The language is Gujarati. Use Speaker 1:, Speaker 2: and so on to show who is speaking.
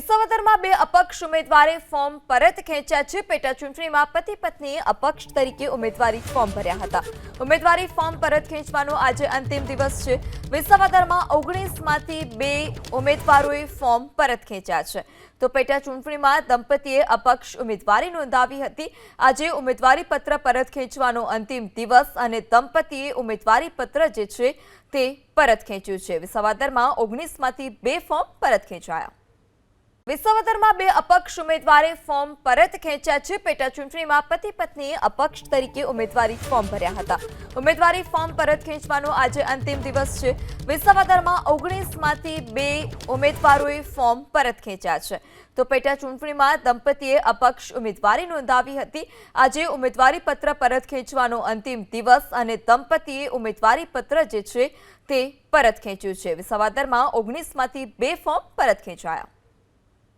Speaker 1: વિસાવદરમાં બે અપક્ષ ઉમેદવારે ફોર્મ પરત ખેંચ્યા છે। પેટા ચૂંટણીમાં પતિ પત્નીએ અપક્ષ તરીકે ઉમેદવારી ફોર્મ ભર્યા હતા। ઉમેદવારી ફોર્મ પરત ખેંચવાનો આજે અંતિમ દિવસ છે। વિસાવદરમાં 19 માંથી 2 ઉમેદવારોએ ફોર્મ પરત ખેંચ્યા છે, તો પેટા ચૂંટણીમાં દંપતીએ અપક્ષ ઉમેદવારી નોંધાવી હતી। આજે ઉમેદવારી પત્ર પરત ખેંચવાનો અંતિમ દિવસ અને દંપતીએ ઉમેદવારી પત્ર જે છે તે પરત ખેંચ્યું છે। વિસાવદરમાં 19 માંથી 2 ફોર્મ પરત ખેંચાયા। વિસાવદરમાં બે અપક્ષ ઉમેદવારે ફોર્મ પરત ખેંચ્યા છે। પેટા ચૂંટણીમાં પતિ પત્નીએ અપક્ષ તરીકે ઉમેદવારી ફોર્મ ભર્યા હતા। ઉમેદવારી ફોર્મ પરત ખેંચવાનો આજે અંતિમ દિવસ છે। વિસાવદરમાં 19 માંથી 2 ઉમેદવારોએ ફોર્મ પરત ખેંચ્યા છે, તો પેટા ચૂંટણીમાં દંપતીએ અપક્ષ ઉમેદવારી નોંધાવી હતી। આજે ઉમેદવારી પત્ર પરત ખેંચવાનો અંતિમ દિવસ અને દંપતીએ ઉમેદવારી પત્ર જે છે તે પરત ખેંચ્યું છે। વિસાવદરમાં 19 માંથી 2 ફોર્મ પરત ખેંચાયા।